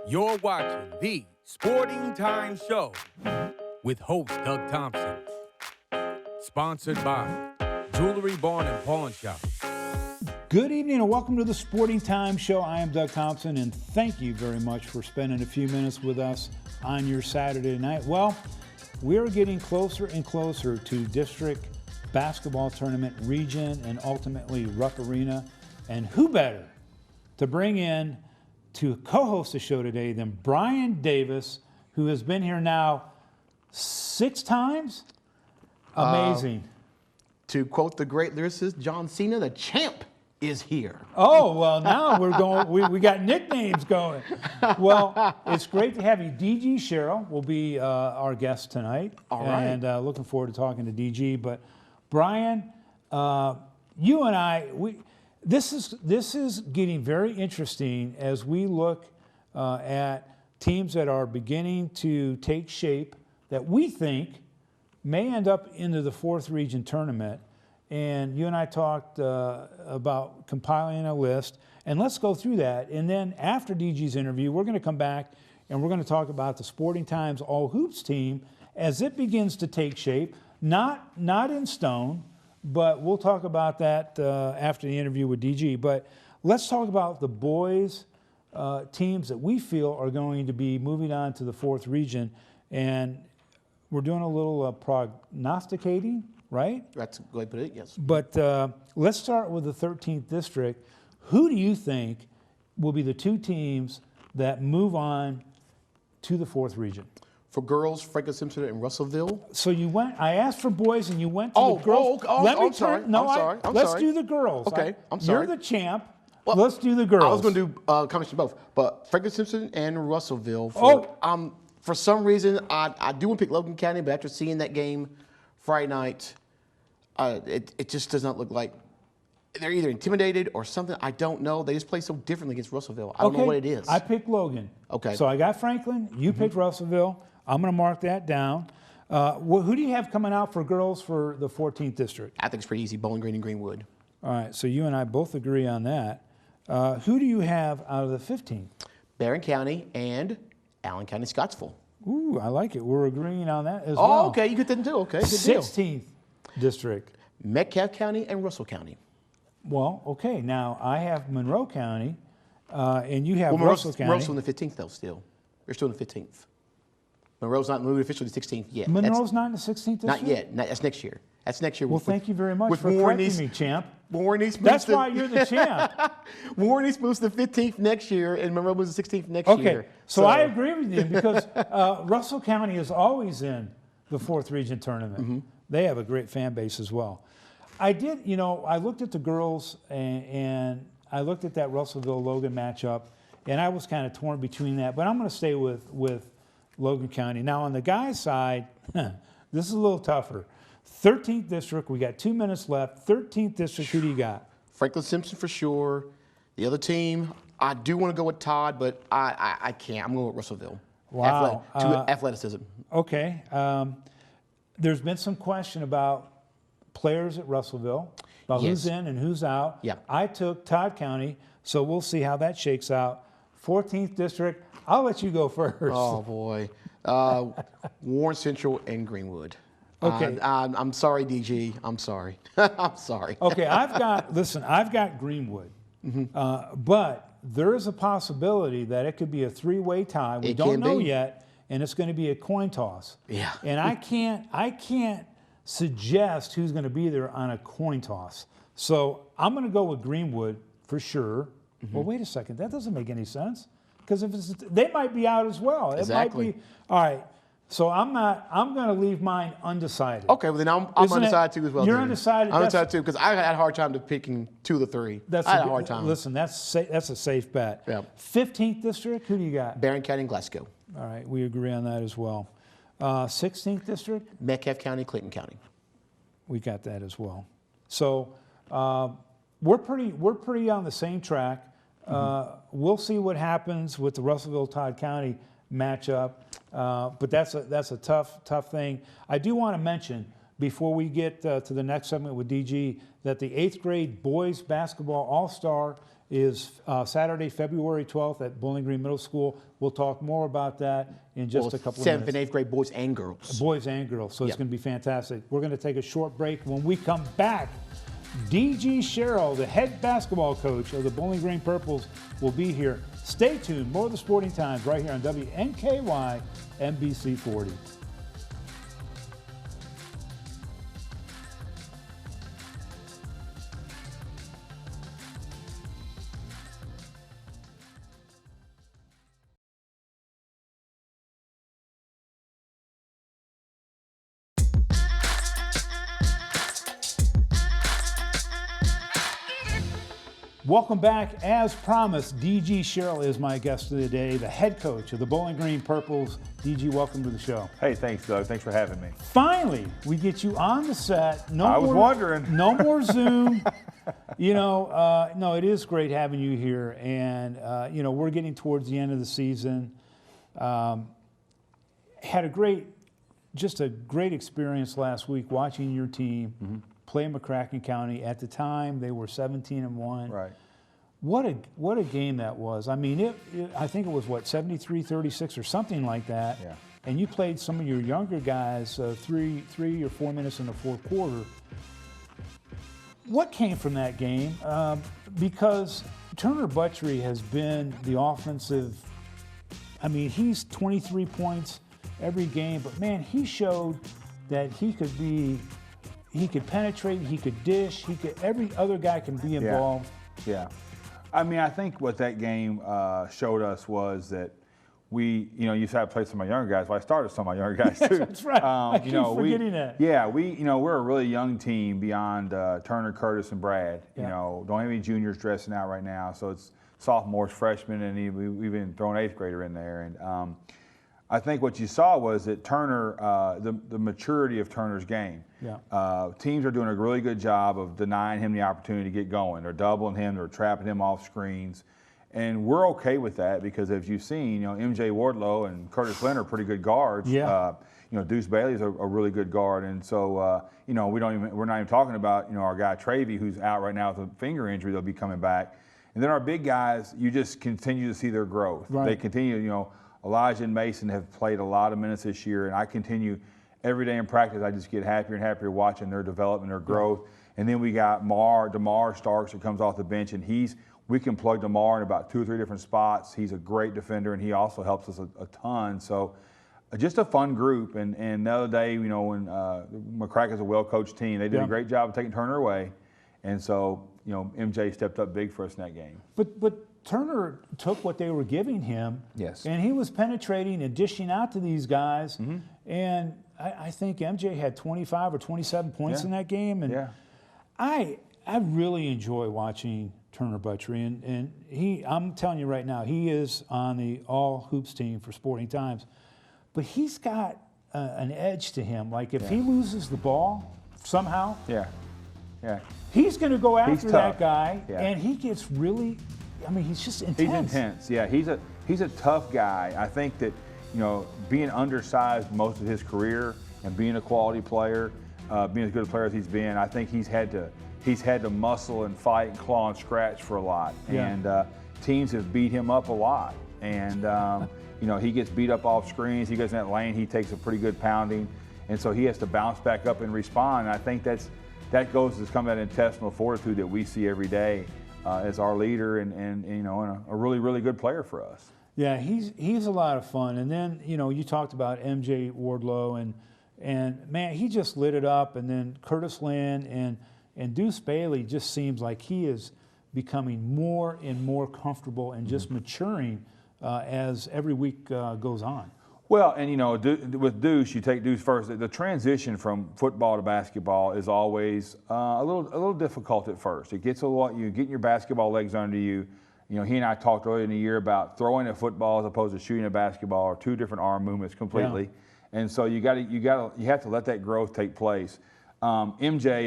You're watching the Sporting Time Show with host Doug Thompson. Sponsored by Jewelry Barn and Pawn Shop. Good evening and welcome to the Sporting Time Show. I am Doug Thompson and thank you very much for spending a few minutes with us on your Saturday night. Well, we're getting closer and closer to district basketball tournament, region, and ultimately Rupp Arena. And who better to bring in to co-host the show today than Brian Davis, who has been here now 6 times? Amazing. To quote the great lyricist John Cena, the champ is here. Oh, well, now we're going, we got nicknames going. Well, it's great to have you. DG Sherrill will be our guest tonight. All right. And looking forward to talking to DG. But Brian, you and I, this is getting very interesting as we look at teams that are beginning to take shape that we think may end up into the 4th region tournament. And you and I talked about compiling a list. And let's go through that. And then after DG's interview, we're going to come back and we're going to talk about the Sporting Times All Hoops team as it begins to take shape. Not in stone, but we'll talk about that after the interview with DG. But let's talk about the boys' teams that we feel are going to be moving on to the 4th region. And we're doing a little prognosticating, right? That's a good way to put it, yes. But let's start with the 13th district. Who do you think will be the 2 teams that move on to the 4th region? For girls, Franklin Simpson and Russellville. So you went, I asked for boys and you went to the girls. I'm sorry. Let's do the girls. Okay, I'm sorry. You're the champ. Well, let's do the girls. I was going to do a combination of both, but Franklin Simpson and Russellville. For some reason, I do want to pick Logan County, but after seeing that game Friday night, it just does not look like they're either intimidated or something. I don't know. They just play so differently against Russellville. I don't know what it is. I picked Logan. Okay. So I got Franklin. You picked Russellville. I'm going to mark that down. Who do you have coming out for girls for the 14th district? I think it's pretty easy. Bowling Green and Greenwood. All right. So you and I both agree on that. Who do you have out of the 15th? Barron County and Allen County Scottsville. Ooh, I like it. We're agreeing on that as well. Oh, okay. You get that too. Okay. Good deal. 16th district. Metcalfe County and Russell County. Well, okay. Now, I have Monroe County, and you have Russell County. Monroe's on the 15th, though, still. They're still in the 15th. Monroe's not moving officially to the 16th yet. Monroe's not in the 16th district? Not yet. That's next year. That's next year. Well, thank you very much for correcting me, champ. Warren East moves That's why you're the champ. Warren East moves to the 15th next year, and Monroe moves to the 16th next year. Okay, so I agree with you because Russell County is always in the 4th region tournament. They have a great fan base as well. I did, I looked at the girls and I looked at that Russellville-Logan matchup, and I was kind of torn between that, but I'm going to stay with Logan County. Now, on the guys' side, this is a little tougher. 13th district, we got 2 minutes left. 13th district, who do you got? Franklin Simpson for sure. The other team, I do want to go with Todd, but I can't. I'm going with Russellville. Wow. Athleticism. Okay. There's been some question about players at Russellville, about who's in and who's out. Yeah. I took Todd County, so we'll see how that shakes out. 14th district, I'll let you go first. Oh, boy. Warren Central and Greenwood. Okay. I'm sorry, DG. I'm sorry. I'm sorry. Okay, I've got Greenwood. But there is a possibility that it could be a 3-way tie. We don't know yet, and it's going to be a coin toss. Yeah. And I can't suggest who's going to be there on a coin toss. So I'm going to go with Greenwood for sure. Well, wait a second. That doesn't make any sense because they might be out as well. Exactly. It might be, all right. So I'm going to leave mine undecided. Okay, well then I'm undecided too as well. You're undecided. I'm undecided too because I had a hard time to picking 2 of the 3. I had a hard time. Listen, that's a safe bet. Yeah. 15th district, who do you got? Barron County and Glasgow. All right, we agree on that as well. 16th district? Metcalfe County, Clinton County. We got that as well. So we're pretty on the same track. We'll see what happens with the Russellville-Todd County matchup, but that's a tough thing. I do want to mention before we get to the next segment with DG that the 8th grade boys basketball all-star is Saturday, February 12th at Bowling Green Middle School. We'll talk more about that in just a couple of minutes. 7th and 8th grade boys and girls. Boys and girls, so it's Yep. going to be fantastic. We're going to take a short break. When we come back, DG Sherrill, the head basketball coach of the Bowling Green Purples, will be here. Stay tuned. More of the Sporting Times right here on WNKY NBC 40. Welcome back. As promised, DG Sherrill is my guest of the day, the head coach of the Bowling Green Purples. DG, welcome to the show. Hey, thanks, Doug. Thanks for having me. Finally, we get you on the set. I was wondering. No more Zoom. No, it is great having you here. And, we're getting towards the end of the season. Had a great experience last week watching your team play McCracken County. At the time, they were 17-1. Right. What a game that was. I mean, I think it was, 73-36 or something like that. Yeah. And you played some of your younger guys 3 or 4 minutes in the fourth quarter. What came from that game? Because Turner Buttrey has been the offensive, he's 23 points every game, but man, he showed that he could penetrate, he could dish, every other guy can be involved. Yeah. I think what that game showed us was that you said I played some of my younger guys. Well, I started some of my younger guys too. That's right. I keep forgetting that. Yeah, we're a really young team beyond Turner, Curtis, and Brad. Yeah. Don't have any juniors dressing out right now, so it's sophomores, freshmen, and we've even thrown 8th grader in there. And I think what you saw was that Turner, the maturity of Turner's game. Yeah. Teams are doing a really good job of denying him the opportunity to get going. They're doubling him, they're trapping him off screens. And we're okay with that because, as you've seen, MJ Wardlow and Curtis Lynn are pretty good guards. Yeah. Deuce Bailey's a really good guard. And so, we're not even talking about, our guy Travey, who's out right now with a finger injury. They'll be coming back. And then our big guys, you just continue to see their growth. Right. They continue, Elijah and Mason have played a lot of minutes this year, and I continue every day in practice. I just get happier and happier watching their development, their growth. And then we got DeMar Starks that comes off the bench, and we can plug DeMar in about 2 or 3 different spots. He's a great defender, and he also helps us a ton. So just a fun group. And the other day, when McCracken's a well-coached team, they did a great job of taking Turner away. And so, MJ stepped up big for us in that game. But Turner took what they were giving him, Yes. and he was penetrating and dishing out to these guys. And I think MJ had 25 or 27 points in that game. And Yeah. I really enjoy watching Turner Buttrey, and I'm telling you right now, he is on the All Hoops team for Sporting Times, but he's got an edge to him. Like if he loses the ball somehow, Yeah. he's going to go after that tough. guy, Yeah. and he gets really. He's just intense. He's intense. Yeah, he's a tough guy. I think that being undersized most of his career and being a quality player, being as good a player as he's been, I think he's had to muscle and fight and claw and scratch for a lot. Yeah. And teams have beat him up a lot. And he gets beat up off screens. He goes in that lane. He takes a pretty good pounding, and so he has to bounce back up and respond. And I think that goes to some of that intestinal fortitude that we see every day. As our leader and a really, really good player for us. Yeah, he's a lot of fun. And then, you talked about MJ Wardlow and man, he just lit it up. And then Curtis Lynn and Deuce Bailey just seems like he is becoming more and more comfortable and just maturing as every week goes on. Well, and with Deuce, you take Deuce first. The transition from football to basketball is always a little difficult at first. It gets a lot. You getting your basketball legs under you. He and I talked earlier in the year about throwing a football as opposed to shooting a basketball, or 2 different arm movements completely. Yeah. And so you have to let that growth take place. MJ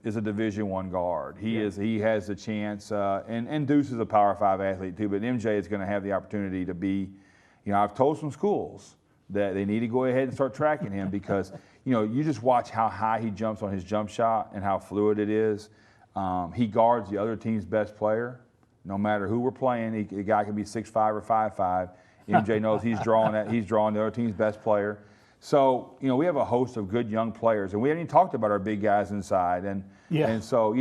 is a Division I guard. He has the chance, and Deuce is a Power 5 athlete too. But MJ is going to have the opportunity to be. I've told some schools that they need to go ahead and start tracking him because, you just watch how high he jumps on his jump shot and how fluid it is. He guards the other team's best player. No matter who we're playing, the guy can be 6'5" or 5'5". MJ knows he's drawing the other team's best player. So, we have a host of good young players, and we haven't even talked about our big guys inside. And so,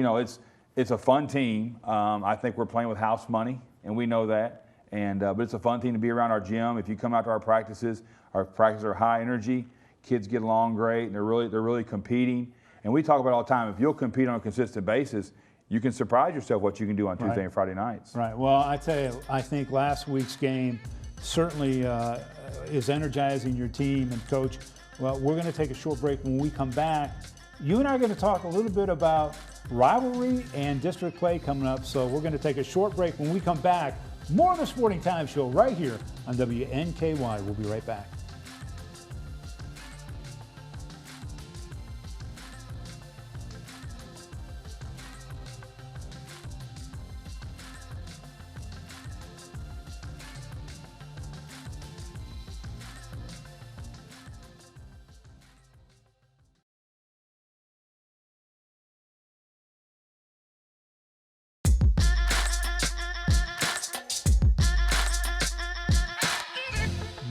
it's a fun team. I think we're playing with house money, and we know that. But it's a fun team to be around our gym. If you come out to our practices are high energy. Kids get along great, and they're really competing. And we talk about it all the time. If you'll compete on a consistent basis, you can surprise yourself what you can do on Tuesday and Friday nights. Right. Well, I tell you, I think last week's game certainly is energizing your team and coach. Well, we're going to take a short break. When we come back, you and I are going to talk a little bit about rivalry and district play coming up. So we're going to take a short break. When we come back, more of the Sporting Time Show right here on WNKY. We'll be right back.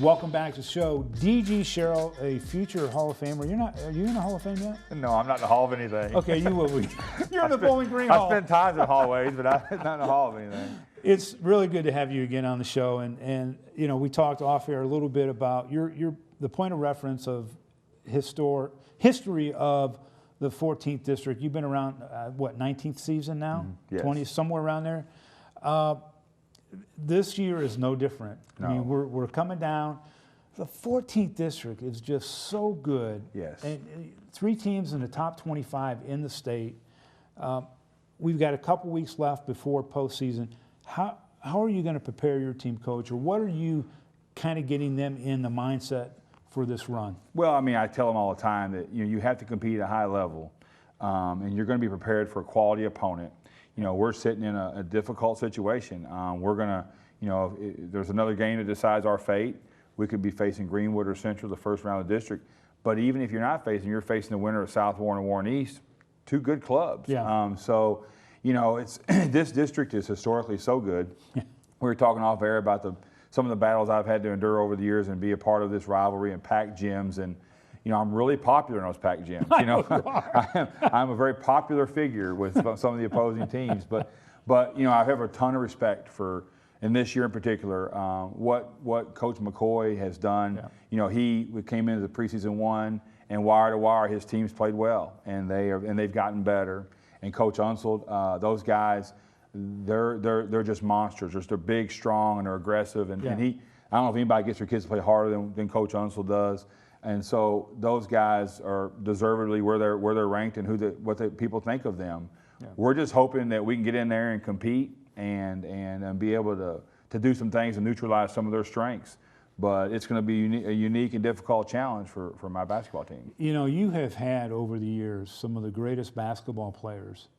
Welcome back to the show. D.G. Sherrill, a future Hall of Famer. Are you in the Hall of Fame yet? No, I'm not in the Hall of anything. Okay, you will be. You're in the Bowling Green Hall. I spend times in hallways, but I'm not in the Hall of anything. It's really good to have you again on the show. And we talked off air a little bit about the point of reference of history of the 14th District. You've been around, 19th season now? Yes. 20, somewhere around there. This year is no different. No. I mean, we're coming down. The 14th District is just so good. Yes. And 3 teams in the top 25 in the state. We've got a couple weeks left before postseason. How are you going to prepare your team, Coach, or what are you kind of getting them in the mindset for this run? Well, I tell them all the time that you have to compete at a high level, and you're going to be prepared for a quality opponent. We're sitting in a difficult situation. We're going to, if there's another game that decides our fate. We could be facing Greenwood or Central the first round of the district. But even if you're not you're facing the winner of South Warren and Warren East, 2 good clubs. Yeah. So, it's this district is historically so good. We were talking off air about some of the battles I've had to endure over the years and be a part of this rivalry and packed gyms. And I'm really popular in those packed gyms. I'm a very popular figure with some of the opposing teams. But I have a ton of respect for, and this year in particular, what Coach McCoy has done. Yeah. He came into the preseason 1, and wire to wire, his teams played well, and they've gotten better. And Coach Unseld, those guys, they're just monsters. They're big, strong, and they're aggressive. And I don't know if anybody gets their kids to play harder than Coach Unseld does. And so those guys are deservedly where they're ranked and what the people think of them. Yeah. We're just hoping that we can get in there and compete and be able to do some things and neutralize some of their strengths. But it's going to be a unique and difficult challenge for my basketball team. You have had over the years some of the greatest basketball players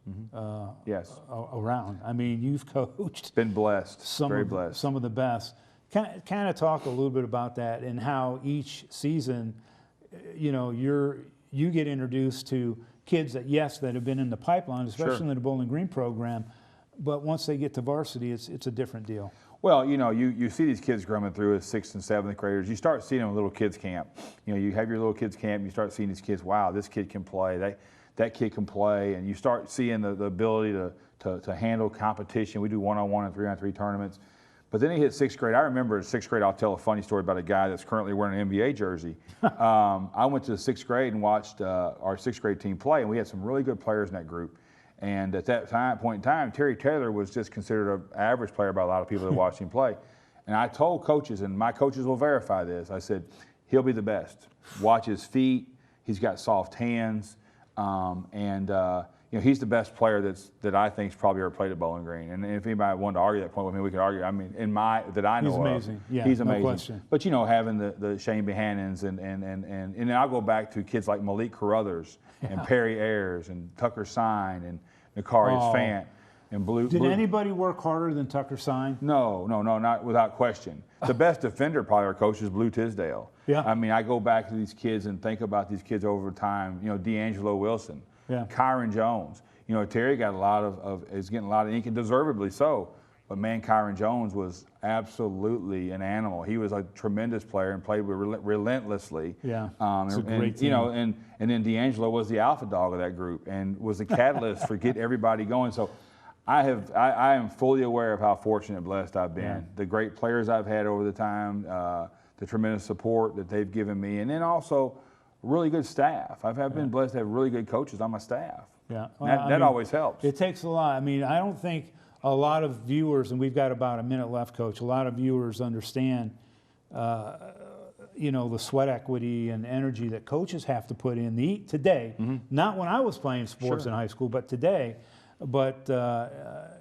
yes. around. You've coached. Been blessed. Very blessed. Some of the best. Kind of talk a little bit about that and how each season, you get introduced to kids that have been in the pipeline, especially in the Bowling Green program, but once they get to varsity, it's a different deal. Well, you see these kids growing through as 6th and 7th graders. You start seeing them in little kids camp. You have your little kids camp, and you start seeing these kids. Wow, this kid can play. That kid can play, and you start seeing the ability to handle competition. We do 1-on-1 and 3-on-3 tournaments. But then he hit 6th grade. I remember in 6th grade, I'll tell a funny story about a guy that's currently wearing an NBA jersey. I went to 6th grade and watched our 6th grade team play, and we had some really good players in that group. And at that point in time, Terry Taylor was just considered an average player by a lot of people that watched him play. And I told coaches, and my coaches will verify this, I said, he'll be the best. Watch his feet. He's got soft hands. He's the best player that I think's probably ever played at Bowling Green. And if anybody wanted to argue that point with me, we could argue. That I know he's amazing. Of, yeah, he's amazing. No question. But having the Shane Behannons and then I'll go back to kids like Malik Carruthers and Perry Ayers and Tucker Sign and Nicarius Fant and Blue. Did anybody work harder than Tucker Sign? No, not without question. The best defender probably our coach is Blue Tisdale. Yeah. I go back to these kids and think about these kids over time. D'Angelo Wilson. Yeah. Kyron Jones. Terry got is getting a lot of ink, and deservedly so. But man, Kyron Jones was absolutely an animal. He was a tremendous player and played relentlessly. Yeah, it's a great team. You know, and then D'Angelo was the alpha dog of that group and was the catalyst for get everybody going. So I am fully aware of how fortunate and blessed I've been. Yeah. The great players I've had over the time, the tremendous support that they've given me, and then also really good staff. I've been blessed to have really good coaches on my staff. Yeah, That always helps. It takes a lot. I mean, I don't think a lot of viewers, and we've got about a minute left, Coach, a lot of viewers understand, you know, the sweat equity and energy that coaches have to put in today. Not when I was playing sports in high school, but today. But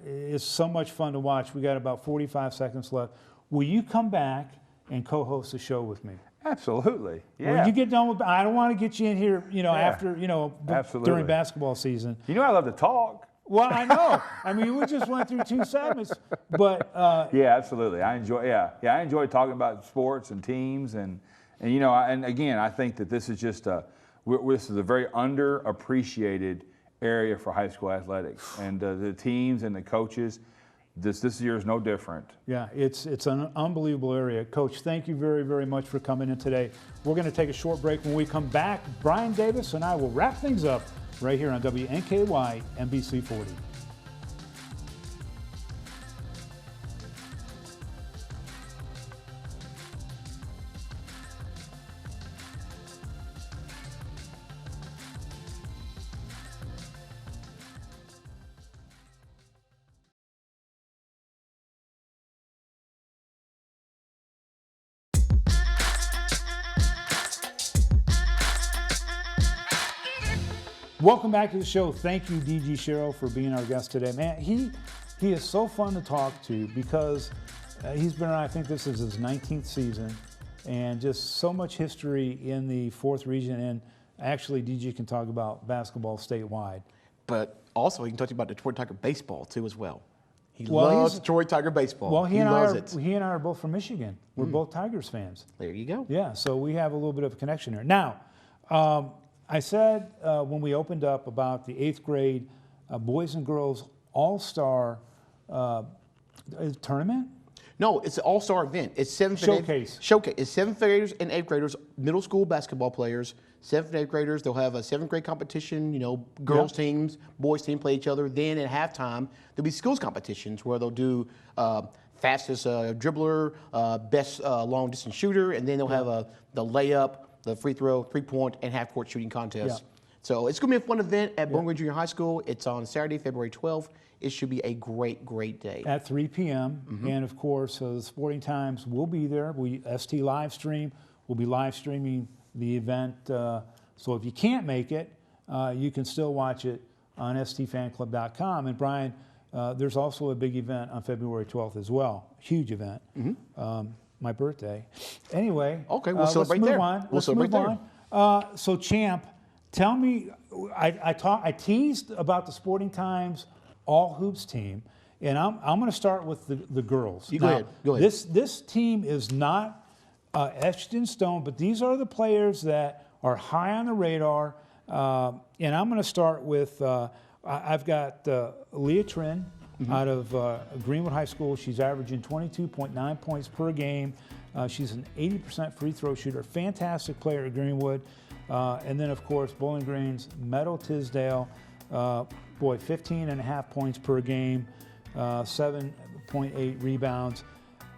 it's so much fun to watch. We got about 45 seconds left. Will you come back and co-host the show with me? Absolutely. Yeah. When you get done with, I don't want to get you in here, you know, Yeah. after, you know, Absolutely. during basketball season. You know I love to talk. Well, I know. I mean, we just went through 2 segments, but Yeah, absolutely. I enjoy talking about sports and teams, and you know, and again, I think that this is just this is a very underappreciated area for high school athletics, and the teams and the coaches. This year is no different. yeah, it's an unbelievable area. Coach, thank you very, very much for coming in today. We're going to take a short break. When we come back, Brian Davis and I will wrap things up right here on WNKY NBC 40. Welcome back to the show. Thank you, DG Sherrill, for being our guest today. Man, he is so fun to talk to because he's been around, I think this is his 19th season, and just so much history in the 4th region. And actually, DG can talk about basketball statewide. But also, he can talk about Detroit Tiger baseball too as well. He Well, loves he's- Detroit Tiger baseball. Well, he loves it. he and I are both from Michigan. We're both Tigers fans. There you go. Yeah, so we have a little bit of a connection here. Now, I said when we opened up about the 8th grade boys and girls all-star tournament. No, it's an all-star event. It's Showcase. Showcase. It's 7th graders and 8th graders, middle school basketball players. 7th and 8th graders, they'll have a 7th grade competition. You know, girls teams, boys team play each other. Then at halftime, there'll be skills competitions where they'll do fastest dribbler, best long distance shooter, and then they'll have the layup, the free throw, 3-point, and half-court shooting contest. Yeah. So it's going to be a fun event at Bowling Green Junior High School. It's on Saturday, February 12th. It should be a great, great day. At 3 p.m. And of course, the Sporting Times will be there. ST live stream. We'll be live streaming the event. So if you can't make it, you can still watch it on stfanclub.com. And Brian, there's also a big event on February 12th as well. Huge event. My birthday. Anyway. Okay, we'll celebrate let's move there. on. We'll Let's celebrate move on. So Champ, tell me, I teased about the Sporting Times All Hoops team, and I'm going to start with the girls. You go ahead. Go ahead. This team is not etched in stone, but these are the players that are high on the radar. And I'm going to start with I've got Leah Trin out of Greenwood High School. She's averaging 22.9 points per game. She's an 80% free throw shooter. Fantastic player at Greenwood. And then, of course, Bowling Green's Meadow Tisdale. 15.5 points per game, 7.8 rebounds.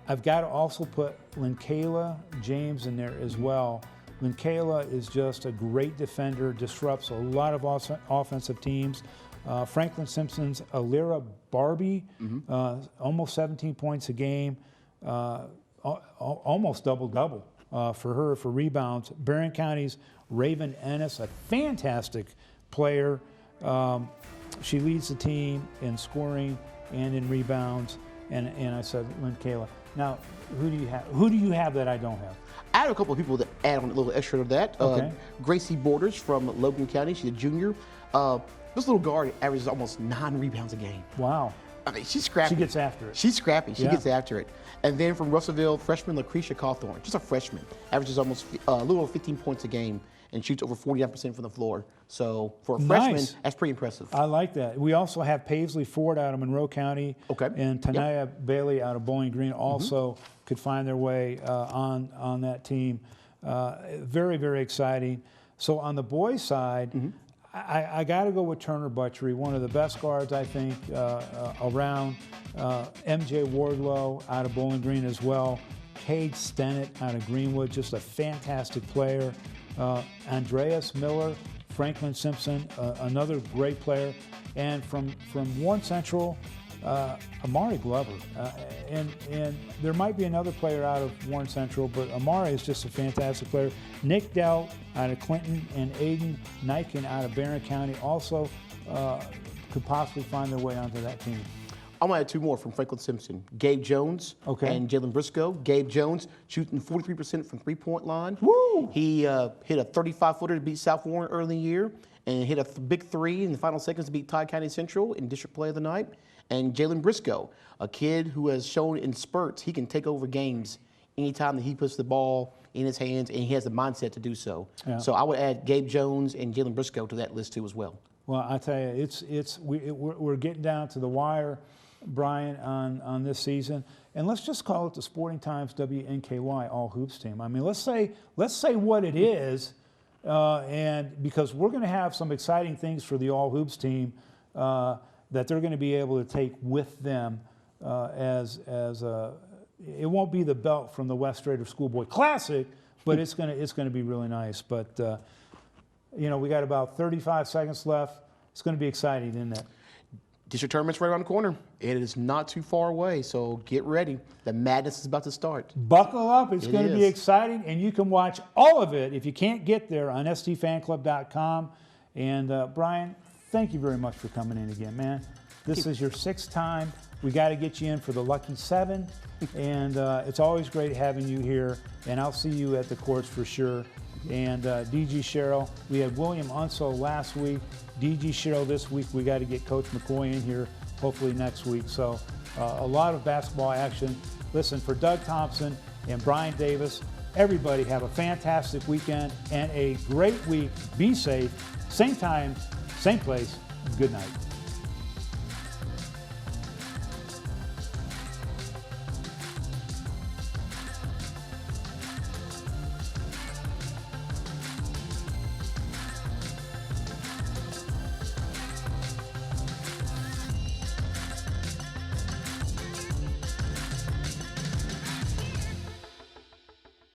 I've got to also put Linkayla James in there as well. Linkayla is just a great defender, disrupts a lot of offensive teams. Franklin Simpson's Alira Barbie, almost 17 points a game, almost double-double for her for rebounds. Barron County's Raven Ennis, a fantastic player. She leads the team in scoring and in rebounds, and I said Linkayla. Now, who do you have? Who do you have that I don't have? I have a couple of people that add on a little extra to that. Okay. Gracie Borders from Logan County. She's a junior. This little guard averages almost 9 rebounds a game. Wow. I mean, she's scrappy. She gets after it. She's scrappy. She Yeah. gets after it. And then from Russellville, freshman Lucretia Cawthorn, just a freshman, averages almost a little over 15 points a game and shoots over 49% from the floor. So for a freshman, Nice. that's pretty impressive. I like that. We also have Paisley Ford out of Monroe County. Okay. And Tanaya Bailey out of Bowling Green also could find their way on that team. Very, very exciting. So on the boys' side, I got to go with Turner Butchery, one of the best guards, I think, around. MJ Wardlow out of Bowling Green as well. Cade Stennett out of Greenwood, just a fantastic player. Andreas Miller, Franklin Simpson, another great player. And from Warren Central, Amari Glover. And there might be another player out of Warren Central, but Amari is just a fantastic player. Nick Dell out of Clinton and Aiden Niken out of Barron County also could possibly find their way onto that team. I'm going to add two more from Franklin Simpson. Gabe Jones and Jalen Briscoe. Gabe Jones shooting 43% from three-point line. Woo! He hit a 35-footer to beat South Warren early in the year and hit a big three in the final seconds to beat Todd County Central in District Play of the Night. And Jalen Briscoe, a kid who has shown in spurts he can take over games anytime that he puts the ball in his hands, and he has the mindset to do so. Yeah. So I would add Gabe Jones and Jalen Briscoe to that list too as well. Well, I tell you, we're getting down to the wire, Brian, on this season, and let's just call it the Sporting Times WNKY All Hoops team. I mean, let's say what it is, and because we're going to have some exciting things for the All Hoops team that they're going to be able to take with them it won't be the belt from the West Raider Schoolboy Classic, but it's going to be really nice. But we got about 35 seconds left. It's going to be exciting, isn't it? District tournament's right around the corner. It is not too far away, so get ready. The madness is about to start. Buckle up. It's going to be is. exciting, and you can watch all of it if you can't get there on stfanclub.com. And Brian, thank you very much for coming in again, man. This is your 6th time. We got to get you in for the Lucky 7, and it's always great having you here, and I'll see you at the courts for sure. And DG Sherrill, we had William Unso last week. DG Sherrill this week. We got to get Coach McCoy in here hopefully next week. So a lot of basketball action. Listen, for Doug Thompson and Brian Davis, everybody have a fantastic weekend and a great week. Be safe. Same time, same place. Good night.